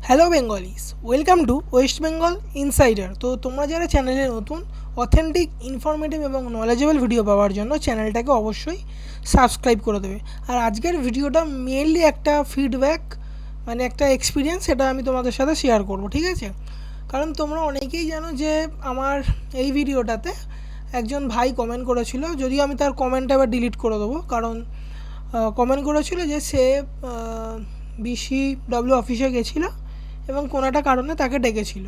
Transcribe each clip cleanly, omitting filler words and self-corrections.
Hello Bengalese, welcome to West Bengal insider. তো তোমরা যারা চ্যানেলে নতুন, অথেন্টিক, ইনফরমেটিভ এবং নলেজেবল ভিডিও পাওয়ার জন্য চ্যানেলটাকে অবশ্যই সাবস্ক্রাইব করে দেবে। আর আজকের ভিডিওটা মেনলি একটা ফিডব্যাক, মানে একটা এক্সপিরিয়েন্স, সেটা আমি তোমাদের সাথে শেয়ার করব, ঠিক আছে? কারণ তোমরা অনেকেই জানো যে আমার এই ভিডিওটাতে একজন ভাই কমেন্ট করেছিল, যদিও আমি তার কমেন্টটা এবার ডিলিট করে দেবো, কারণ কমেন্ট করেছিল যে সে BCW অফিসে গেছিলো এবং কোনো একটা কারণে তাকে ডেকেছিল।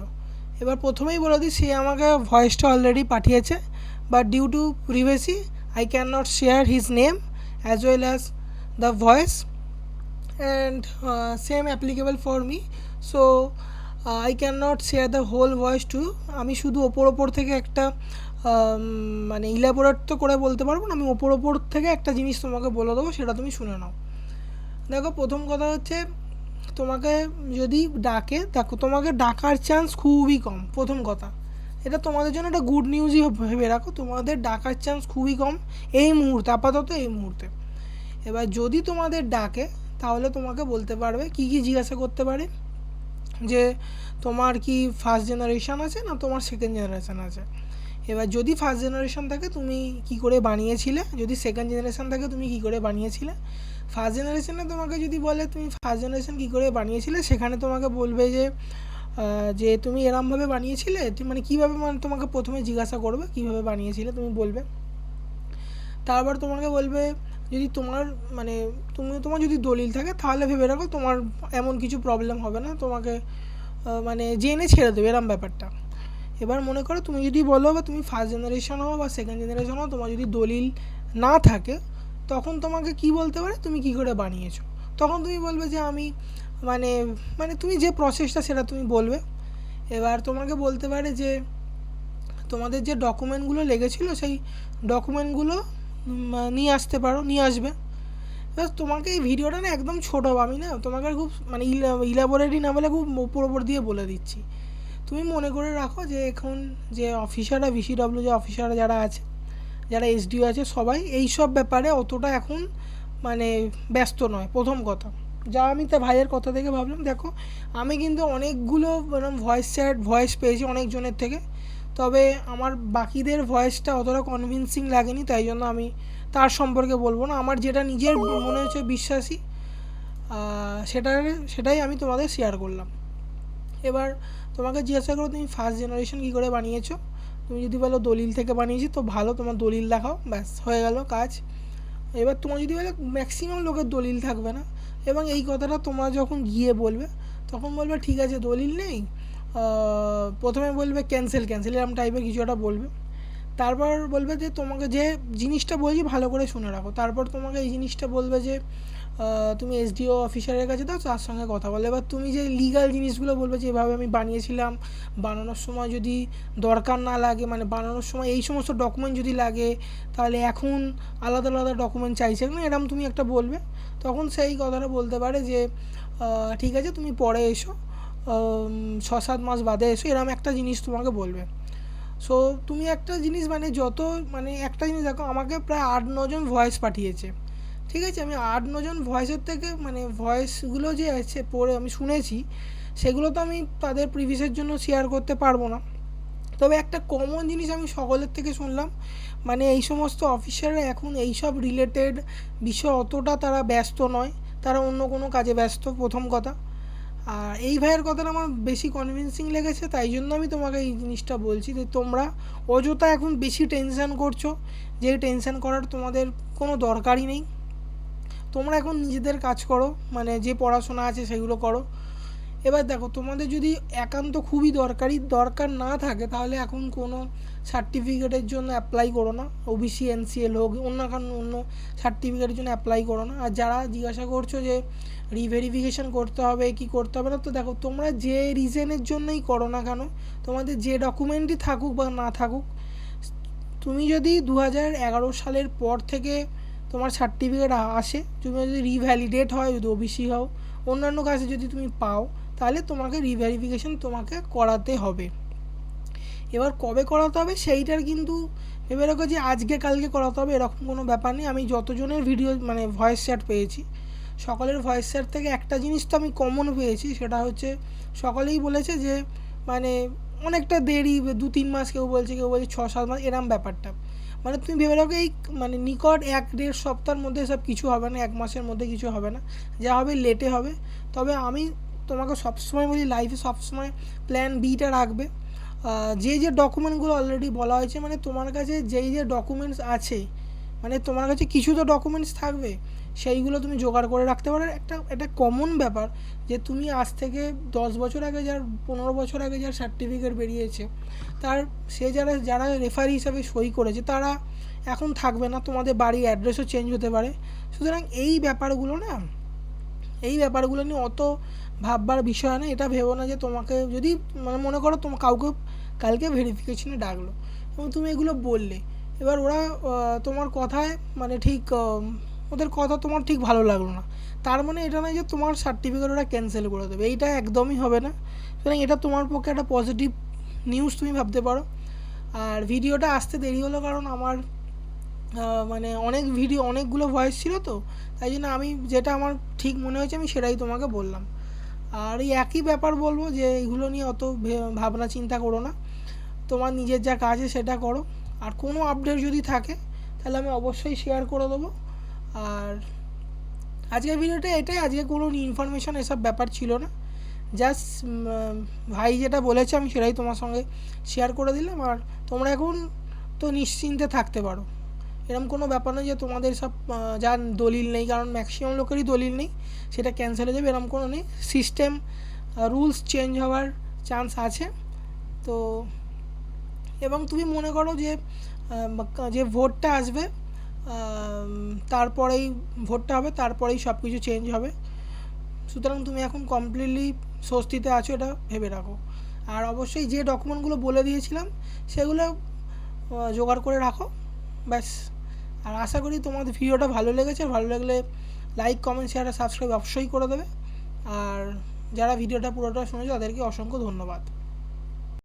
এবার প্রথমেই বলে দিই, সে আমাকে ভয়েসটা অলরেডি পাঠিয়েছে, but due to privacy I can not share his name as well as the voice, and same applicable for me. So I can not share the whole voice too. আমি শুধু ওপর থেকে একটা মানে ইলাবোরেট তো করে বলতে পারবো না, আমি ওপর থেকে একটা জিনিস তোমাকে বলে দেবো, সেটা তুমি শুনে নাও। দেখো, প্রথম কথা হচ্ছে, তোমাকে যদি ডাকে, দেখো তোমাকে ডাকার চান্স খুবই কম। প্রথম কথা, এটা তোমাদের জন্য একটা গুড নিউজই ভেবে রাখো, তোমাদের ডাকার চান্স খুবই কম এই মুহূর্তে, আপাতত এই মুহূর্তে। এবার যদি তোমাদের ডাকে, তাহলে তোমাকে বলতে পারবে, কি কি জিজ্ঞাসা করতে পারে, যে তোমার কি ফার্স্ট জেনারেশন আছে না তোমার সেকেন্ড জেনারেশন আছে। এবার যদি ফার্স্ট জেনারেশন থাকে তুমি কি করে বানিয়েছিলে, যদি সেকেন্ড জেনারেশন থাকে তুমি কি করে বানিয়েছিলে। ফার্স্ট জেনারেশনে তোমাকে যদি বলে তুমি ফার্স্ট জেনারেশন কী করে বানিয়েছিলে, সেখানে তোমাকে বলবে যে তুমি এরমভাবে বানিয়েছিলে, মানে কীভাবে, মানে তোমাকে প্রথমে জিজ্ঞাসা করবে কীভাবে বানিয়েছিলে, তুমি বলবে। তারপর তোমাকে বলবে, যদি তোমার যদি দলিল থাকে, তাহলে ভেবে রাখো তোমার এমন কিছু প্রবলেম হবে না, তোমাকে মানে জেনে ছেড়ে দেবে এরম ব্যাপারটা। এবার মনে করো তুমি যদি বলো বা তুমি ফার্স্ট জেনারেশন হও বা সেকেন্ড জেনারেশন হও, তোমার যদি দলিল না থাকে, তখন তোমাকে কি বলতে পারে, তুমি কি করে বানিয়েছো। তখন তুমি বলবে যে আমি মানে মানে তুমি যে প্রসেসটা সেটা তুমি বলবে। এবার তোমাকে বলতে পারে যে তোমাদের যে ডকুমেন্টগুলো লেগেছিলো সেই ডকুমেন্টগুলো নিয়ে আসতে পারো, নিয়ে আসবে। এবার তোমাকে এই ভিডিওটা না একদম ছোটো, আমি না তোমাকে খুব মানে ইলাবোরেটই না বলে খুব ওপর দিয়ে বলে দিচ্ছি। তুমি মনে করে রাখো যে এখন যে অফিসাররা, BCW যে অফিসাররা যারা আছে, যারা SDO আছে, সবাই এই সব ব্যাপারে অতটা এখন মানে ব্যস্ত নয়। প্রথম কথা, যা আমি তা ভাইয়ের কথা থেকে ভাবলাম, দেখো আমি কিন্তু অনেকগুলো ভয়েস পেয়েছি অনেকজনের থেকে, তবে আমার বাকিদের ভয়েসটা অতটা কনভিন্সিং লাগেনি, তাই জন্য আমি তার সম্পর্কে বলবো না। আমার যেটা নিজের মনে হচ্ছে বিশ্বাসী, সেটাই আমি তোমাদের শেয়ার করলাম। এবার তোমাকে জিজ্ঞাসা করো তুমি ফার্স্ট জেনারেশন কী করে বানিয়েছো। তুমি যদি বলো দলিল থেকে বানিয়েছি, তো ভালো, তোমার দলিল দেখাও, ব্যাস হয়ে গেল কাজ। এবার তোমার যদি বলে, ম্যাক্সিমাম লোকের দলিল থাকবে না, এবং এই কথাটা তোমরা যখন গিয়ে বলবে, তখন বলবে ঠিক আছে দলিল নেই, প্রথমে বলবে ক্যান্সেল এরকম টাইপের কিছু একটা বলবে। তারপর বলবে যে তোমাকে যে জিনিসটা বলছি ভালো করে শুনে রাখো। তারপর তোমাকে এই জিনিসটা বলবে যে তুমি SDO অফিসারের কাছে দাও, তার সঙ্গে কথা বলে। এবার তুমি যে লিগাল জিনিসগুলো বলবে, যে এভাবে আমি বানিয়েছিলাম, বানানোর সময় যদি দরকার না লাগে, মানে বানানোর সময় এই সমস্ত ডকুমেন্ট যদি লাগে, তাহলে এখন আলাদা আলাদা ডকুমেন্ট চাইছে না, এরকম তুমি একটা বলবে। তখন সেই কথাটা বলতে পারে যে ঠিক আছে তুমি পরে এসো, 6-7 মাস বাদে এসো, এরকম একটা জিনিস তোমাকে বলবে। সো তুমি একটা জিনিস একটা জিনিস দেখো, আমাকে প্রায় 8-9 জন ভয়েস পাঠিয়েছে, ঠিক আছে? আমি 8-9 জন ভয়েসের থেকে ভয়েসগুলো যে আছে পড়ে আমি শুনেছি, সেগুলো তো আমি তাদের প্রিভিয়াসের জন্য শেয়ার করতে পারবো না। তবে একটা কমন জিনিস আমি সকলের থেকে শুনলাম, এই সমস্ত অফিসাররা এখন এইসব রিলেটেড বিষয় অতটা তারা ব্যস্ত নয়, তারা অন্য কোনো কাজে ব্যস্ত, প্রথম কথা। আর এই ভাইয়ের কথাটা আমার বেশি কনভিন্সিং লেগেছে, তাই জন্য আমি তোমাকে এই জিনিসটা বলছি যে তোমরা অযথা এখন বেশি টেনশান করছো, যে টেনশান করার তোমাদের কোনো দরকারই নেই। তোমরা এখন নিজেদের কাজ করো, যে পড়াশোনা আছে সেগুলো করো। এবার দেখো, তোমাদের যদি একান্ত খুবই দরকার না থাকে, তাহলে এখন কোনো সার্টিফিকেটের জন্য অ্যাপ্লাই করো না, OBC NCL হোক, অন্য সার্টিফিকেটের জন্য অ্যাপ্লাই করো না। আর যারা জিজ্ঞাসা করছো যে রিভেরিফিকেশান করতে হবে কি করতে হবে না, তো দেখো তোমরা যে রিজনের জন্যই করো না কেন, তোমাদের যে ডকুমেন্টই থাকুক বা না থাকুক, তুমি যদি 2011 সালের পর থেকে তোমার সার্টিফিকেট আসে, তুমি যদি রিভ্যালিডেট হয়, যদি OBC হও, অন্যান্য কাজে যদি তুমি পাও, তাহলে তোমাকে রিভেরিফিকেশান তোমাকে করাতে হবে। এবার কবে করাতে হবে সেইটার কিন্তু ভেবে রাখো যে আজকে কালকে করাতে হবে এরকম কোনো ব্যাপার নেই। আমি যতজনের ভিডিও ভয়েস চ্যাট পেয়েছি, সকলের ভয়েসের থেকে একটা জিনিস তো আমি কমন পেয়েছি, সেটা হচ্ছে সকলেই বলেছে যে মানে অনেকটা দেরি, 2-3 মাস, কেউ বলছে 6-7 মাস, এরম ব্যাপারটা। মানে তুমি ভেবে রাখো এই মানে নিকট 1-1.5 সপ্তাহের মধ্যে সব কিছু হবে না, 1 মাসের মধ্যে কিছু হবে না, যা হবে লেটে হবে। তবে আমি তোমাকে সবসময় বলি, লাইফে সবসময় প্ল্যান বিটা রাখবে। যে ডকুমেন্টগুলো অলরেডি বলা হয়েছে, মানে তোমার কাছে যে ডকুমেন্টস আছে, মানে তোমার কাছে কিছু তো ডকুমেন্টস থাকবে, সেইগুলো তুমি জোগাড় করে রাখতে পারো। একটা কমন ব্যাপার যে তুমি আজ থেকে 10 বছর আগে, 15 বছর আগে যার সার্টিফিকেট বেরিয়েছে, তার সে যারা রেফারি হিসাবে সই করেছে তারা এখন থাকবে না, তোমাদের বাড়ির অ্যাড্রেসও চেঞ্জ হতে পারে। সুতরাং এই ব্যাপারগুলো নিয়ে অত ভাববার বিষয় না। এটা ভেবো না যে তোমাকে যদি মানে মনে করো তোমার কাউকে কালকে ভেরিফিকেশনে ডাকলো এবং তুমি এগুলো বললে, এবার ওরা তোমার কথায় মানে ঠিক ওদের কথা তোমার ঠিক ভালো লাগলো না, তার মানে এটা নয় যে তোমার সার্টিফিকেট ওরা ক্যান্সেল করে দেবে, এইটা একদমই হবে না। সুতরাং এটা তোমার পক্ষে একটা পজিটিভ নিউজ তুমি ভাবতে পারো। আর ভিডিওটা আসতে দেরি হলো কারণ আমার মানে অনেকগুলো ভয়েস ছিল, তো তাই জন্য আমি যেটা আমার ঠিক মনে হয়েছে আমি সেটাই তোমাকে বললাম। আর এই একই ব্যাপার বলবো যে এইগুলো নিয়ে অত ভাবনা চিন্তা করো না, তোমার নিজের যা কাজে সেটা করো। আর কোনো আপডেট যদি থাকে তাহলে আমি অবশ্যই শেয়ার করে দেবো। আর আজকের ভিডিওটা এটাই, আজকে কোনো ইনফরমেশান এসব ব্যাপার ছিল না, জাস্ট ভাই যেটা বলেছে আমি সেটাই তোমার সঙ্গে শেয়ার করে দিলাম। আর তোমরা এখন তো নিশ্চিন্তে থাকতে পারো, এরকম কোনো ব্যাপার নয় যে তোমাদের সব যার দলিল নেই, কারণ ম্যাক্সিমাম লোকেরই দলিল নেই, সেটা ক্যান্সেল হয়ে যাবে, এরকম কোনো নেই। সিস্টেম রুলস চেঞ্জ হওয়ার চান্স আছে। তো এবং তুমি মনে করো যে ভোটটা আসবে, তারপরেই ভোটটা হবে, তারপরেই সব কিছু চেঞ্জ হবে। সুতরাং তুমি এখন কমপ্লিটলি স্বস্তিতে আছো, এটা ভেবে রাখো। আর অবশ্যই যে ডকুমেন্টগুলো বলে দিয়েছিলাম সেগুলো জোগাড় করে রাখো, ব্যাস। আর আশা করি তোমাদের ভিডিওটা ভালো লেগেছে, ভালো লাগলে লাইক, কমেন্ট, শেয়ার আর সাবস্ক্রাইব অবশ্যই করে দেবে। আর যারা ভিডিওটা পুরোটা শুনেছে তাদেরকে অসংখ্য ধন্যবাদ।